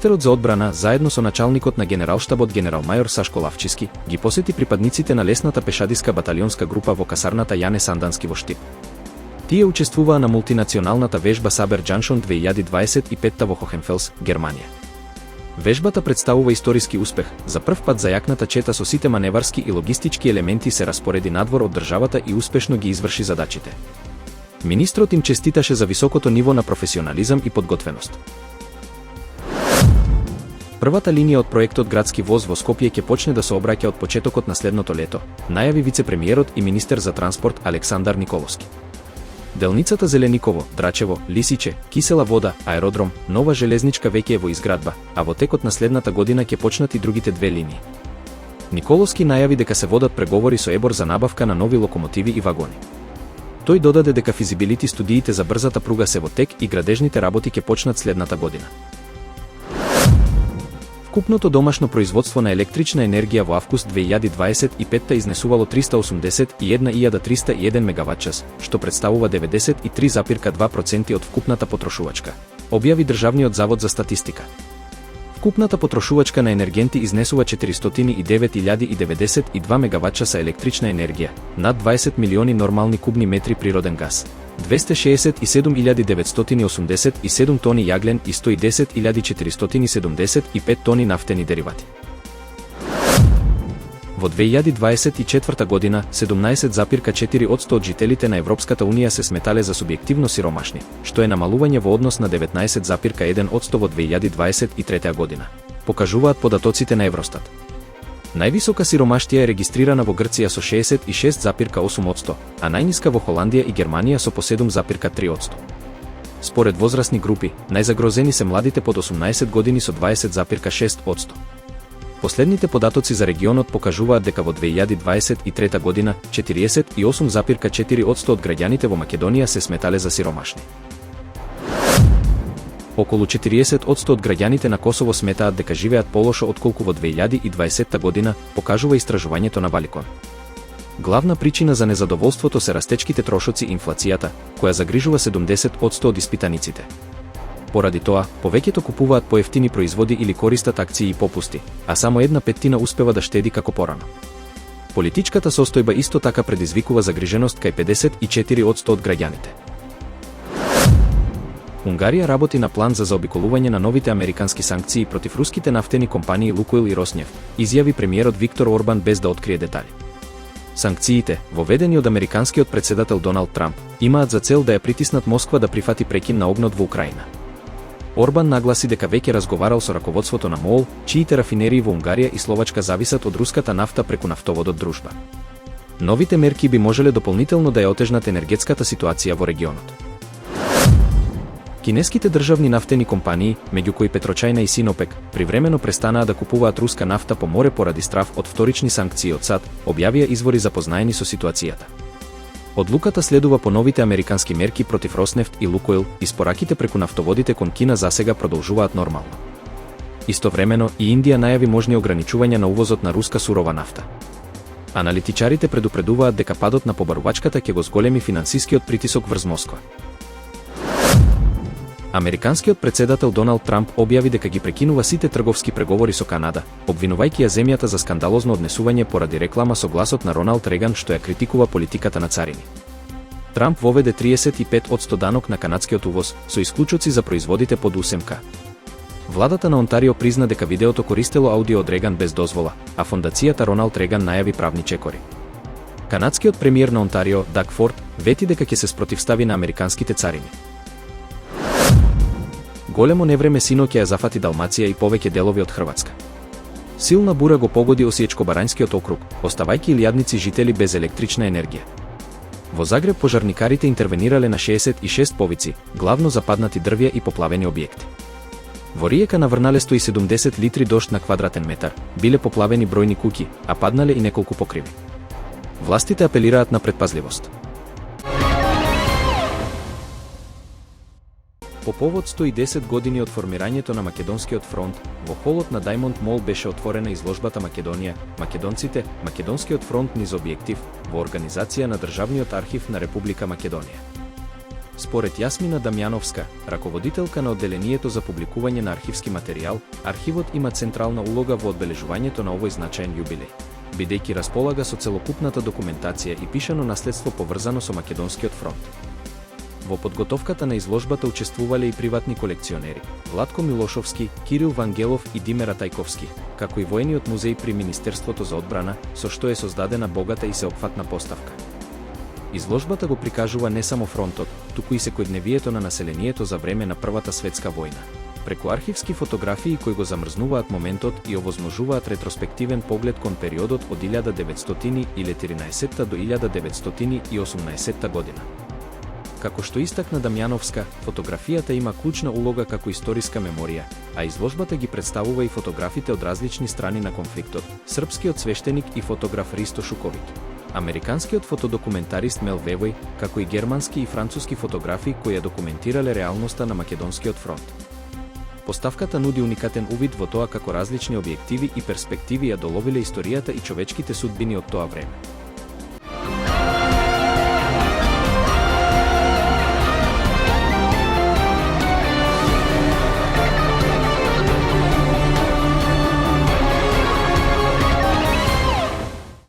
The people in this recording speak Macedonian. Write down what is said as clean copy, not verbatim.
Министерот за одбрана, заедно со началникот на генералштабот генерал-мајор Сашко Лавчиски, ги посети припадниците на лесната пешадиска баталионска група во касарната Јане Сандански во Штип. Тие учествуваа на мултинационалната вежба Сабер Џаншон 2025 во Хохенфелс, Германија. Вежбата представува историски успех, за прв пат зајакната чета со сите маневарски и логистички елементи се распореди надвор од државата и успешно ги изврши задачите. Министрот им честиташе за високото ниво на професионализам и подготвеност. Првата линија од проектот Градски воз во Скопје ќе почне да се обраќа од почетокот на следното лето, најави вице-премиерот и министер за транспорт Александар Николовски. Делницата Зелениково, Драчево, Лисиче, Кисела вода, аеродром, нова железничка веќе е во изградба, а во текот на следната година ќе почнат и другите две линии. Николовски најави дека се водат преговори со ЕБОР за набавка на нови локомотиви и вагони. Тој додаде дека физибилити студиите за брзата пруга се во тек и градежните работи ќе почнат следната година. Вкупното домашно производство на електрична енергија во август 2025 изнесувало 381.301 мегаватчас, што представува 93,2% од вкупната потрошувачка, објави Државниот завод за статистика. Вкупната потрошувачка на енергенти изнесува 409.092 мегаватчаса електрична енергија, над 20 милиони нормални кубни метри природен газ, 267.987 тони јаглен и 110.475 тони нафтени деривати. Во 2024 година, 17,4% од жителите на Европската Унија се сметале за субјективно сиромашни, што е намалување во однос на 19,1% во 2023 година, покажуваат податоците на Евростат. Највисока сиромаштија е регистрирана во Грција со 66,8%, а најниска во Холандија и Германија со по 7,3%. Според возрастни групи, најзагрозени се младите под 18 години со 20,6%. Последните податоци за регионот покажуваат дека во 2023 година 48,4% од граѓаните во Македонија се сметале за сиромашни. Околу 40% од граѓаните на Косово сметаат дека живеат полошо отколку во 2020 година, покажува истражувањето на Валикон. Главна причина за незадоволството се растечките трошоци и инфлацијата, која загрижува 70% од испитаниците. Поради тоа, повеќето купуваат поевтини производи или користат акции и попусти, а само 1/5 успева да штеди како порано. Политичката состојба исто така предизвикува загриженост кај 54% од граѓаните. Унгарија работи на план за заобиколување на новите американски санкции против руските нафтени компании Лукойл и Роснефт, изјави премиерот Виктор Орбан без да открие детали. Санкциите, воведени од американскиот претседател Доналд Трамп, имаат за цел да ја притиснат Москва да прифати прекин на огнот во Украина. Орбан нагласи дека веќе разговарал со раководството на МОЛ, чиите рафинерии во Унгарија и Словачка зависат од руската нафта преку нафтоводот Дружба. Новите мерки би можеле дополнително да ја отежнат енергетската ситуација во регионот. Кинеските државни нафтени компании, меѓу кои Петрочајна и Синопек, привремено престанаа да купуваат руска нафта по море поради страв од вторични санкции од САД, објавија извори запознаени со ситуацијата. Одлуката следува по новите американски мерки против Роснефт и Лукойл, и спораките преку нафтоводите кон Кина засега продолжуваат нормално. Истовремено и Индија најави можни ограничувања на увозот на руска сурова нафта. Аналитичарите предупредуваат дека падот на побарувачката ќе го зголеми финансискиот притисок врз Москва. Американскиот претседател Доналд Трамп објави дека ги прекинува сите трговски преговори со Канада, обвинувајќи ја земјата за скандалозно однесување поради реклама со гласот на Роналд Реган што ја критикува политиката на царини. Трамп воведе 35% данок на канадскиот увоз, со исклучоци за производите под 8К. Владата на Онтарио призна дека видеото користело аудио од Реган без дозвола, а фондацијата Роналд Реган најави правни чекори. Канадскиот премиер на Онтарио, Даг Форд, вети дека ќе се спротивстави на американските царини. Големо невреме синоќ ја зафати Далмација и повеќе делови од Хрватска. Силна бура го погоди Осиечко-Барањскиот округ, оставајќи илјадници жители без електрична енергија. Во Загреб пожарникарите интервенирале на 66 повици, главно западнати дрвја и поплавени објекти. Во Риека наврнале 170 литри дожд на квадратен метар, биле поплавени бројни куќи, а паднале и неколку покриви. Властите апелираат на предпазливост. По повод 110 години од формирањето на Македонскиот фронт, во холот на Даймонд Мол беше отворена изложбата Македонија, македонците, Македонскиот фронт низ објектив, во организација на Државниот архив на Република Македонија. Според Јасмина Дамјановска, раководителка на одделението за публикување на архивски материјал, архивот има централна улога во одбележувањето на овој значаен јубилеј, бидејќи располага со целокупната документација и пишано наследство поврзано со Македонскиот фронт. Во подготовката на изложбата учествувале и приватни колекционери, Владко Милошовски, Кирил Вангелов и Димера Тајковски, како и воениот музеј при Министерството за одбрана, со што е создадена богата и сеопфатна поставка. Изложбата го прикажува не само фронтот, туку и секојдневието на населението за време на Првата светска војна, преку архивски фотографии кои го замрзнуваат моментот и овозможуваат ретроспективен поглед кон периодот од 1914 до 1918 година. Како што истакна Дамјановска, фотографијата има клучна улога како историска меморија, а изложбата ги представува и фотографите од различни страни на конфликтот, српскиот свештеник и фотограф Ристо Шуковиќ, американскиот фотодокументарист Мел Вевој, како и германски и француски фотографи кои ја документирале реалноста на Македонскиот фронт. Поставката нуди уникатен увид во тоа како различни објективи и перспективи ја доловиле историјата и човечките судбини од тоа време.